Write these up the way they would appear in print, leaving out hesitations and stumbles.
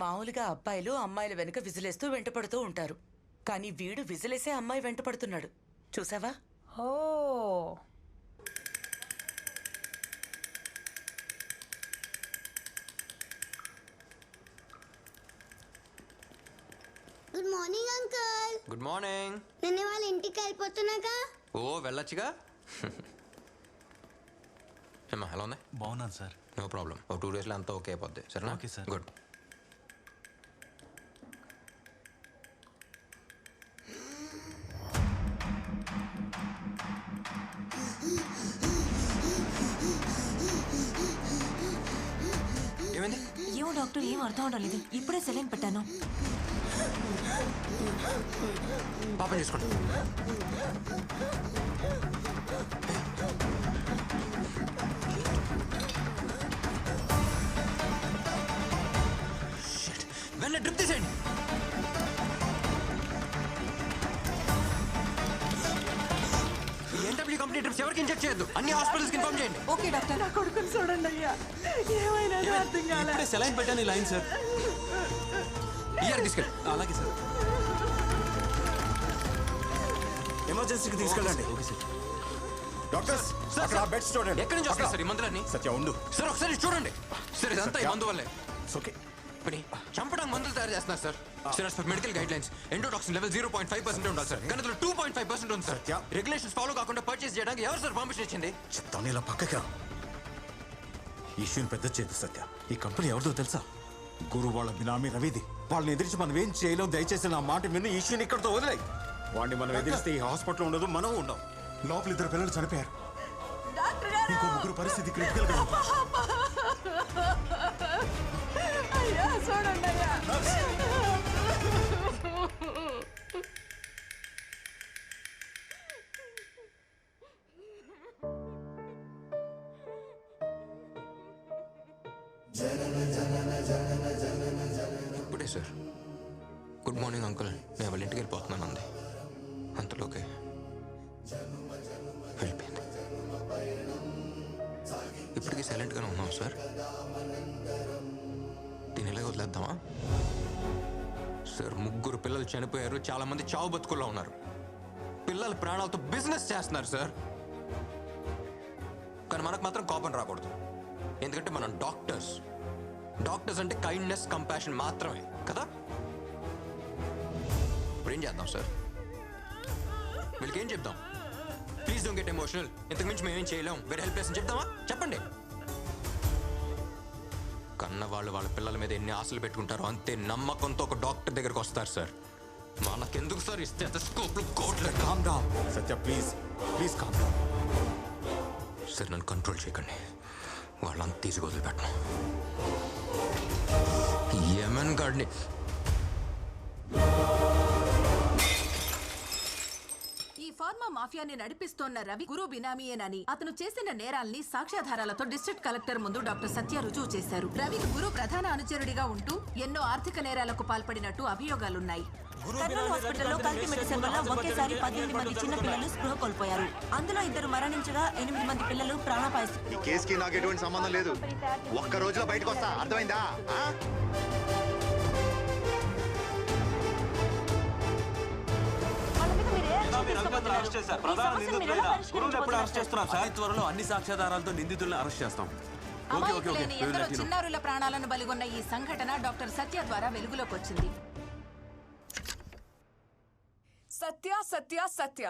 మామూలుగా అబ్బాయిలు అమ్మాయిల వెనుక విజిలేస్తూ వెంటపడుతూ ఉంటారు. కానీ వీడు విజిలేసే అమ్మాయి వెంటపడుతున్నాడు. చూసావా? ఓ good morning uncle. Good morning. నేను వాళ్ళ ఇంటికి వెళ్ళిపోతున్నాగా. ఓ వెళ్ళొచ్చుగా. ఏమ్మా ఎలా ఉంది? బాగున్నాను సార్. No problem. ఓ 2 డేస్లో అంతా ఓకే అయిపోద్ది. సరేనా? Okay sir. గుడ్. ఏమైంది? ఏమో డాక్టర్, ఏం అర్థం అవడం లేదు. ఇప్పుడే సెలైన్ పెట్టాను. పాపం చేసుకోండి. వెన్న డ్రిప్ తీసేయండి. ఎన్డబ్ల్యూ కంపెనీ డ్రిప్స్ ఎవరికి ఇంజెక్ట్ చేయొద్దు. అన్ని హాస్పిటల్స్కి ఇన్ఫార్మ్ చేయండి. Okay doctor. నా కొడుకుని చూడండి అయ్యా, ఏమైనా అర్థం కాలే. ఇప్పుడే సెలైన్ పెట్టాను. ఈ లైన్ సార్. ఇయర్ తీసుకెళ్ళి. అలాగే సార్. ఎమర్జెన్సీకి తీసుకెళ్ళండి. Okay sir. డాక్టర్స్ సార్, అక్కడ బెడ్స్ చూడండి. ఎక్కడి నుంచి వస్తాయి సార్ ఈ మందులన్నీ? సత్య ఉండు. సార్ ఒకసారి చూడండి సార్. ఇదంతా ఈ మందు వల్లే. ఓకే. పని చంపడానికి మందులు తయారు చేస్తున్నారు sir. Sir for medical guide lines endotoxin level 0.5% ఉండాలి సార్. కానీ అందులో 2.5% ఉంది సార్. రెగ్యులేషన్స్ ఫాలో కాకుండా పర్చేస్ చేయడానికి ఎవరు సార్ పర్మిషన్ ఇచ్చింది? చెప్తాను, ఇలా పక్కకి రా. ఈ ఇష్యూని పెద్ద చేయదు సత్య. ఈ కంపెనీ ఎవరిదో తెలుసా? గురు వాళ్ళ బినామీ రవిది. వాళ్ళని ఎదిరించి మనం ఏం చేయలేం. దయచేసి నా మాట విని ఈ ఇష్యూని ఇక్కడితో వదిలేయి. వాడిని మనం ఎదిరిస్తే ఈ హాస్పిటల్ ఉండదు, మనం ఉండం. లోపల 2 పిల్లలు చనిపోయారు. ఇంకో 3 పరిస్థితి క్రిటికల్ గా ఉంది. అయ్యా చూడండి అయ్యా. ఇప్పుడే సార్. గుడ్ మార్నింగ్ అంకుల్, నేను వాళ్ళ ఇంటికి వెళ్ళిపోతున్నాను అంది. అంతలోకే వెళ్ళిపోయింది. ఇప్పటికీ సైలెంట్గానే ఉన్నాం సార్. దీని ఇలాగ వదిలేద్దామా సార్? 3 పిల్లలు చనిపోయారు. చాలా మంది చావు బతుకుల్లో ఉన్నారు. పిల్లల ప్రాణాలతో బిజినెస్ చేస్తున్నారు సార్. కానీ మనకు మాత్రం కోపం రాకూడదు. ఎందుకంటే మనం డాక్టర్స్. డాక్టర్స్ అంటే కైండ్నెస్, కంపాషన్ మాత్రమే కదా. ఇప్పుడు ఏం చేద్దాం సార్? వీళ్ళకి ఏం చెప్దాం? Please don't get emotional. ఇంతకు మించి మేమేం చేయలేం, వేరే హెల్ప్ చేసి చెప్దామా? చెప్పండి. కన్న వాళ్ళు వాళ్ళ పిల్లల మీద ఎన్ని ఆశలు పెట్టుకుంటారో అంతే నమ్మకంతో ఒక డాక్టర్ దగ్గరకు వస్తారు సార్. మనకెందుకు సార్ ఇస్తే స్కోప్లు కోట్లు? Calm down Satya, please please calm down. Sir నన్ను కంట్రోల్ చేయకండి. వాళ్ళంతా తీసుకు వదిలిపెట్టను. యమన్ గాడిని ఈ ఫార్మా మాఫియాని నడిపిస్తోన్న రవి గురు బినామీయేనని, అతను చేసిన నేరాల్ని సాక్ష్యాధారాలతో డిస్ట్రిక్ట్ కలెక్టర్ ముందు డాక్టర్ సత్య రుజువు చేశారు. రవి గురు ప్రధాన అనుచరుడిగా ఉంటూ ఎన్నో ఆర్థిక నేరాలకు పాల్పడినట్టు అభియోగాలున్నాయి. కర్నూలు హాస్పిటల్లో కల్తీ మెడిసిన్ వల్ల ఒకేసారి 18 మంది చిన్న పిల్లలు స్పృహ కోల్పోయారు. అందులో 2 మరణించగా 8 మంది పిల్లలు ప్రాణాపాయ ఈ కేసుకి నాకు ఎటువంటి సంబంధం లేదు. ఒక్క రోజులో బయటకు వస్తా, అర్థమైందా? త్వరలో అన్ని సాక్ష్యాధారాలతో నిందితులను అరెస్ట్ చేస్తాం. అమాయకులైన ఎందరో చిన్నారుల ప్రాణాలను బలిగొన్న ఈ సంఘటన డాక్టర్ సత్య ద్వారా వెలుగులోకి వచ్చింది. సత్య సత్య సత్య.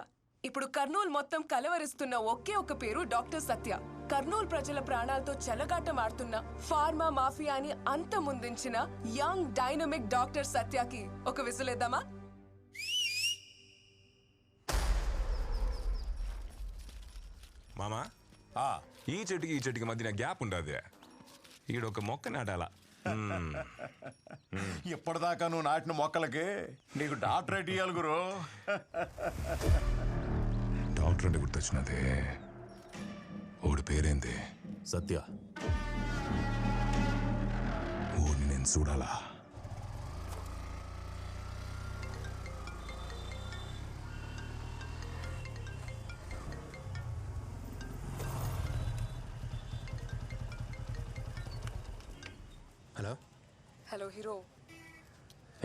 ఇప్పుడు కర్నూలు మొత్తం కలవరిస్తున్న ఒకే ఒక పేరు డాక్టర్ సత్య. కర్నూలు ప్రజల ప్రాణాలతో చెలగాటమాడుతున్న ఫార్మా మాఫియాని అంతమొందించిన యంగ్ డైనమిక్ డాక్టర్ సత్యకి ఒక విసులేద్దామా? మామా, ఈ చెట్టుకి మధ్యన గ్యాప్ ఉండదు. ఈడొక మొక్క నాటాలా. ఎప్పటిదాకా నువ్వు నాటిన మొక్కలకి నీకు డాక్టరేట్ ఇయ్యాలి గురు. డాక్టర్ అంటే గుర్తొచ్చినదే. ఓడి పేరేంది? సత్య. ఊరిని నేను చూడాలా? హలో. హలో హలో హీరో,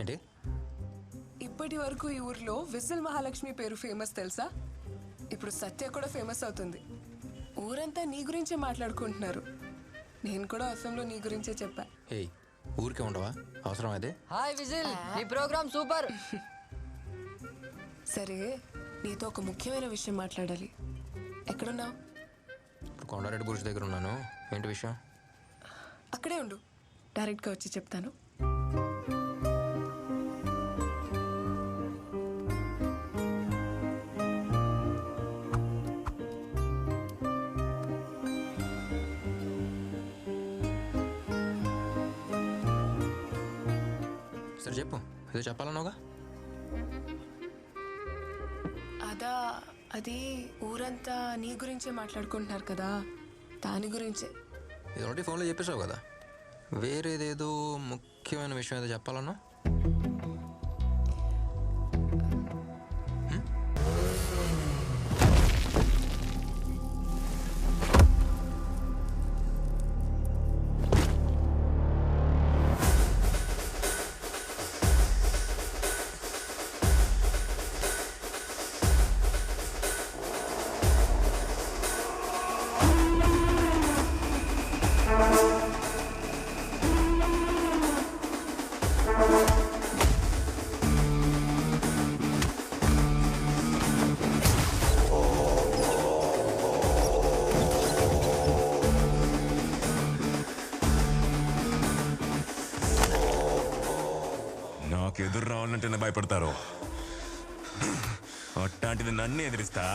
ఏంటి? ఇప్పటి వరకు ఈ ఊర్లో విజిల్ మహాలక్ష్మి పేరు ఫేమస్ తెలుసా? ఇప్పుడు సత్య కూడా ఫేమస్ అవుతుంది. ఊరంతా నీ గురించే మాట్లాడుకుంటున్నారు. నేను కూడా ఎఫ్ఎంలో నీ గురించే చెప్పా. ఏయ్, ఊరికే ఉండవా? అవసరం అదే. హాయ్ విజిల్, నీ ప్రోగ్రామ్ సూపర్. సరే, నీతో ఒక ముఖ్యమైన విషయం మాట్లాడాలి. ఎక్కడున్నావు? ఇప్పుడు కొండారెడ్డి బురుష్ దగ్గర ఉన్నాను. ఏంటి విషయం? అక్కడే ఉండు, డైరెక్ట్గా వచ్చి చెప్తాను. సరే చెప్పు, ఏదో చెప్పాలన్నావుగా. అది ఊరంతా నీ గురించే మాట్లాడుకుంటున్నారు కదా, దాని గురించే. ఇది ఒకటి ఫోన్లో చెప్పేసావు కదా. వేరేదేదో ముఖ్యమైన విషయం ఏదో చెప్పాలన్నా? నాకు ఎదురు రావాలంటేనే భయపడతారు. అట్లాంటిది నన్ను ఎదిరిస్తా.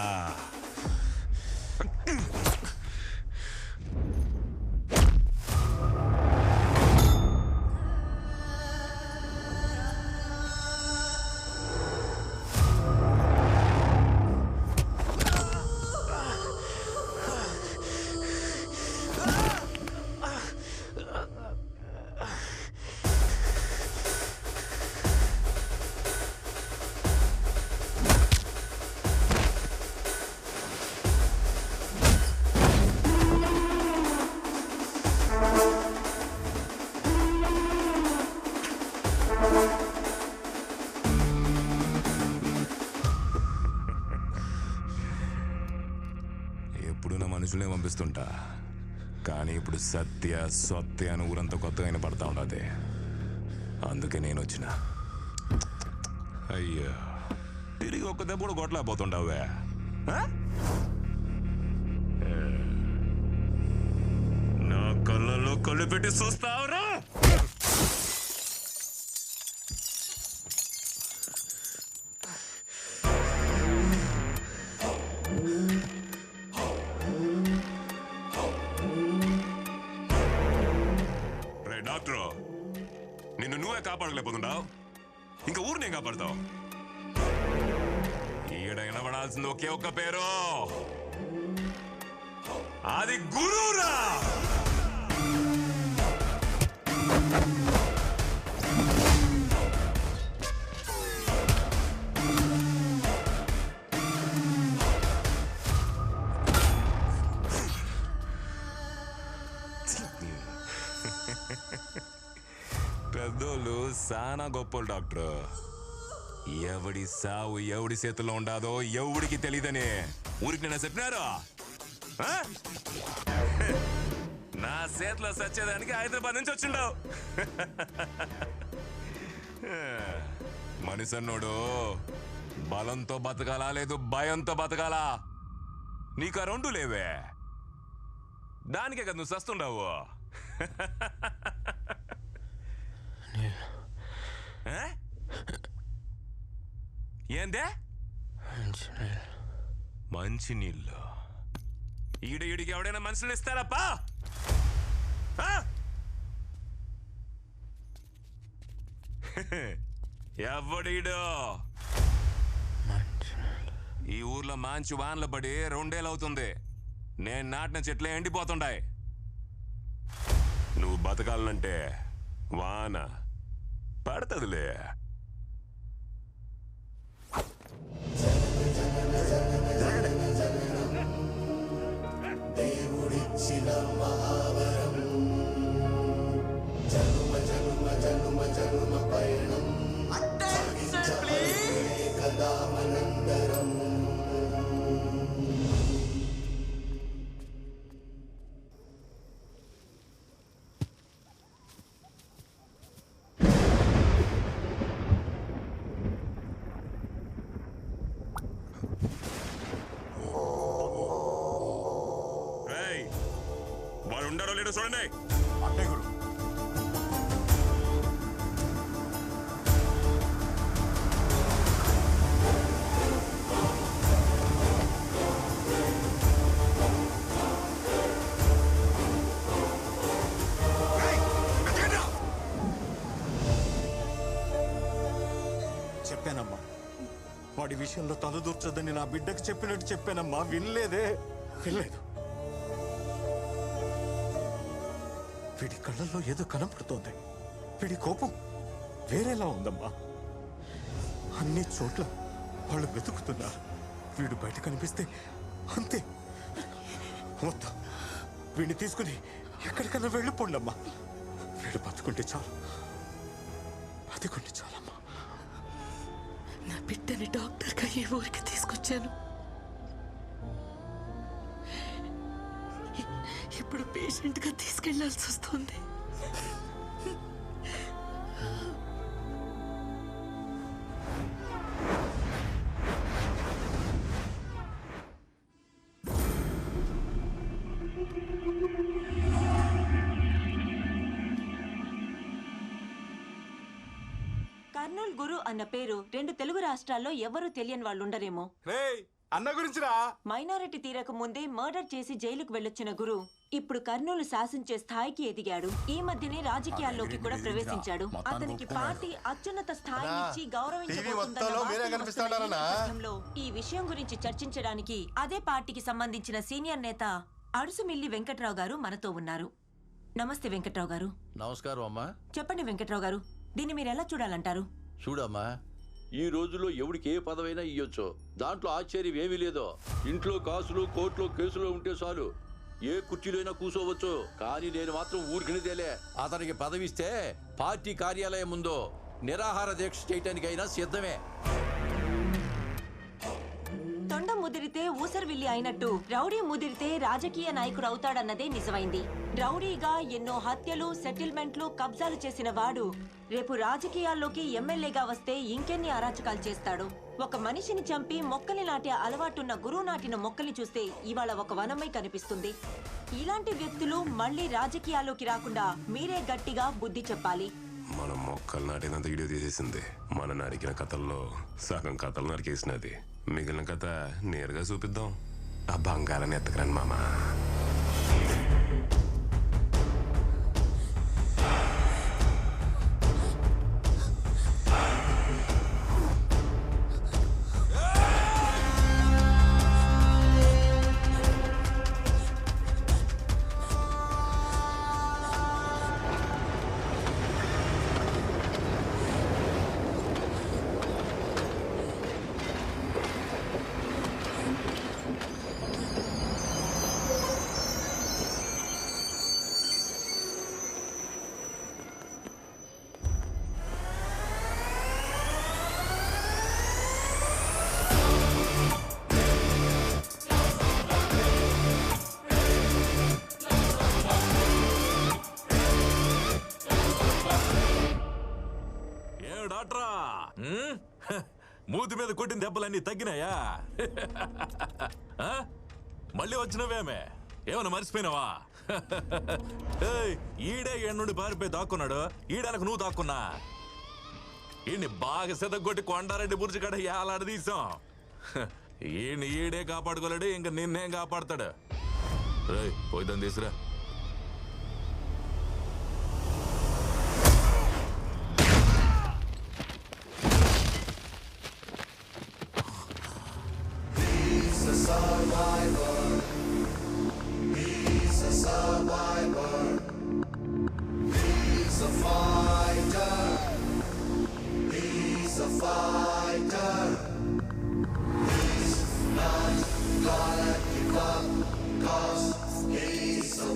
ఎప్పుడు నా మనుషులే పంపిస్తుంటా, కానీ ఇప్పుడు సత్య సత్య అని ఊరంతా కొత్తగా అయిన పడతా ఉండదు. అందుకే నేను వచ్చిన. అయ్యో, తిరిగి ఒక్క దెబ్బ కూడా కొట్టలేకపోతుండవే. నా కళ్ళల్లో కళ్ళు పెట్టి చూస్తావురా? డాక్టర్, నిన్ను నువ్వే కాపాడలేకపోతున్నావు, ఇంకా ఊరినే కాపాడుతావు. ఈడ వినబడాల్సింది ఒకే ఒక్క పేరు, అది గురువురా. పెద్దోళ్ళు సానా గొప్పలు డాక్టర్. ఎవడి సావు ఎవడి చేతుల్లో ఉండాదో ఎవడికి తెలియదని ఊరికి నేను చెప్పినారు. నా చేతిలో సచ్చేదానికి హైదరాబాద్ నుంచి వచ్చిండావు. మనిషి అన్నోడు బలంతో బతకాలా లేదు భయంతో బతకాలా? నీకు ఆ రెండు లేవే, దానికే కదా నువ్వు సస్తుండవు. ఏందే మంచి నీళ్ళు? ఈడికి ఎవడైనా మనుషులు ఇస్తారప్పా? ఎవడీడు? ఈ ఊర్లో మంచి వానలు పడి 2 ఏళ్ళు అవుతుంది. నేను నాటిన చెట్లే ఎండిపోతుండాయి. నువ్వు బతకాలంటే వాన పడతదిలే. దేవుడిచ్చిన మహావరం జన్మ జన్మ జన్మ వాడు ఉండారో లేడో చూడండి. అంటే గురు చెప్పానమ్మా, వాడి విషయంలో తలదూర్చొద్దని నా బిడ్డకు చెప్పినట్టు చెప్పానమ్మా, వినలేదు. వీడి కళ్ళల్లో ఏదో కనపడుతోంది. వీడి కోపం వేరేలా ఉందమ్మా. అన్ని చోట్ల వాళ్ళు వెతుకుతున్నారు. వీడు బయట కనిపిస్తే అంతే. వద్దు, వీడిని తీసుకుని ఎక్కడికన్నా వెళ్ళిపోండమ్మా. వీడు బతుకుంటే చాలు, బతుకుంటే చాలమ్మా. నా బిడ్డని డాక్టర్గా ఈ ఊరికి తీసుకొచ్చాను. ఇప్పుడు పేషెంట్గా తీసుకెళ్లాల్సి వస్తుంది. కర్నూల్ గురు అన్న పేరు 2 తెలుగు రాష్ట్రాల్లో ఎవరూ తెలియని వాళ్ళు ఉండరేమో. అన్న గురించిరా. మైనారిటీ తీరక ముందే మర్డర్ చేసి జైలుకు వెళ్ళొచ్చిన గురు ఇప్పుడు కర్నూలు శాసించే స్థాయికి ఎదిగాడు. ఈ మధ్యనే రాజకీయాల్లోకి కూడా ప్రవేశించాడు. అతనికి పార్టీ అత్యున్నత స్థాయినిచ్చి గౌరవించబోతుందన్న ఈ విషయం గురించి చర్చించడానికి అదే పార్టీకి సంబంధించిన సీనియర్ నేత అడుసుమిల్లి వెంకట్రావు గారు మనతో ఉన్నారు. నమస్తే వెంకట్రావు గారు. నమస్కారం అమ్మా. చెప్పండి వెంకట్రావు గారు, దీన్ని మీరు ఎలా చూడాలంటారు? చూడమ్మా, ఈ రోజుల్లో ఎవడికి ఏ పదవైనా ఇయ్యొచ్చు. దాంట్లో ఆశ్చర్యం ఏమీ లేదో. ఇంట్లో కాసులు, కోర్టులో కేసులు ఉంటే చాలు, ఏ కుర్చీలోనైనా కూర్చోవచ్చు. కానీ నేను మాత్రం ఊరికినిదేలే. అతనికి పదవిస్తే పార్టీ కార్యాలయం ముందు నిరాహార దీక్ష చేయటానికైనా సిద్ధమే. తొండ ముదిరితే ఊసరవిల్లి అయినట్టు రౌడీ ముదిరితే రాజకీయ నాయకుడు అవుతాడన్నదే నిజమైంది. రౌడీగా ఎన్నో హత్యలు, సెటిల్మెంట్లు, కబ్జాలు చేసిన వాడు రేపు రాజకీయాల్లోకి ఎమ్మెల్యేగా వస్తే ఇంకెన్ని అరాచకాలు చేస్తాడు. ఒక మనిషిని చంపి మొక్కలు నాటే అలవాటున్న గురువు నాటిన మొక్కలు చూస్తే ఇవాళ ఒక వనమై కనిపిస్తుంది. ఇలాంటి వ్యక్తులు మళ్లీ రాజకీయాల్లోకి రాకుండా మీరే గట్టిగా బుద్ధి చెప్పాలి. మనం మొక్కలు నాటినంత వీడియో తీసేసింది. మన నరికిన కథల్లో సగం కథలు నరికేసినది. మిగిలిన కథ నేరుగా చూపిద్దాం. ఆ బంగారాన్ని ఎత్తకరండి మామా. మూతి మీద కొట్టిన దెబ్బలన్నీ తగ్గినాయా? మళ్ళీ వచ్చినవేమే? ఏమన్నా మర్చిపోయినావా? ఈడే ఏడు నుండి పారిపోయి దాక్కున్నాడు. ఈడనకు నువ్వు దాక్కున్నా. ఈయన్ని బాగా సెదగొట్టి కొండారెడ్డి బుర్జి కాడ ఏలాడదీసాం. ఈడే కాపాడుకోలేడు, ఇంక నిన్నేం కాపాడతాడు? పోయిద్దాం తీసురా. He's a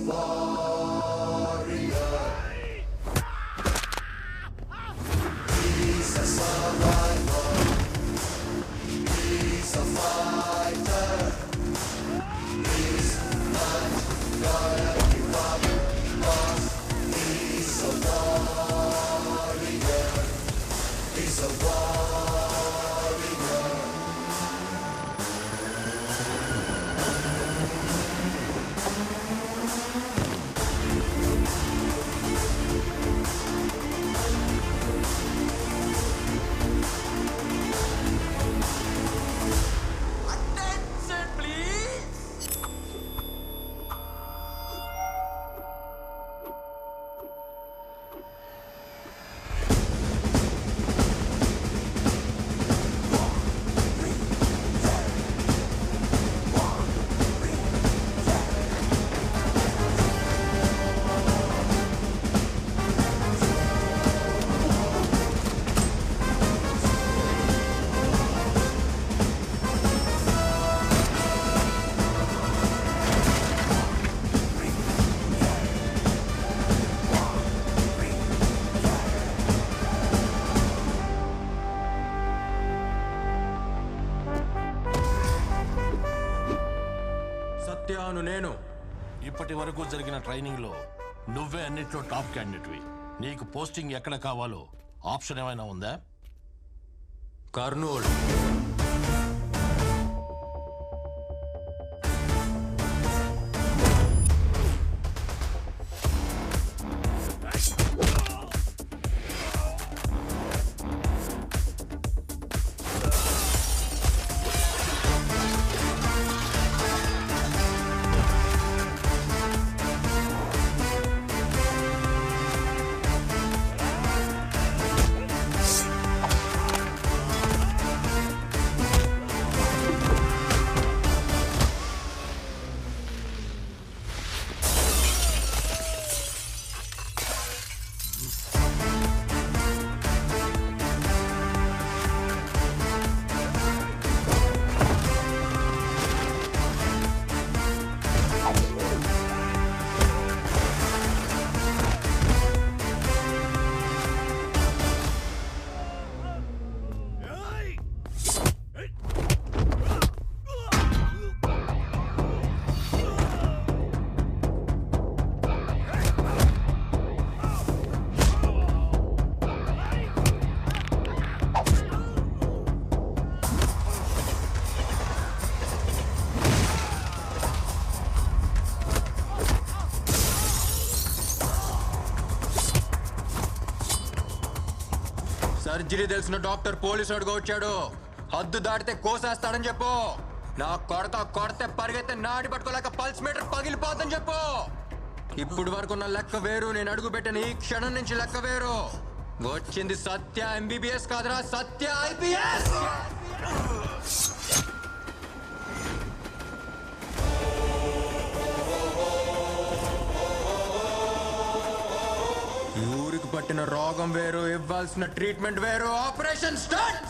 చెప్తున్నాను నేను. ఇప్పటి వరకు జరిగిన ట్రైనింగ్ లో నువ్వే అన్నిట్లో టాప్ క్యాండిడేట్వి. నీకు పోస్టింగ్ ఎక్కడ కావాలో ఆప్షన్ ఏమైనా ఉందా? కర్నూలు. సర్జరీ తెలిసిన డాక్టర్ పోలీసు అడుగు వచ్చాడు. హద్దు దాటితే కోసేస్తాడని చెప్పు. నా కొడితే పరిగెత్తే నాడి పట్టుకోలేక పల్స్ మీటర్ పగిలిపోతుందని చెప్పు. ఇప్పుడు వరకు ఉన్న లెక్క వేరు, నేను అడుగు పెట్టిన ఈ క్షణం నుంచి లెక్క వేరు. వచ్చింది సత్య ఎంబీబీఎస్ కాదురా, సత్య ఐపీఎస్. ఊరికి పట్టిన రోగం వేరు, ఇవ్వాల్సిన ట్రీట్మెంట్ వేరు. Operation start.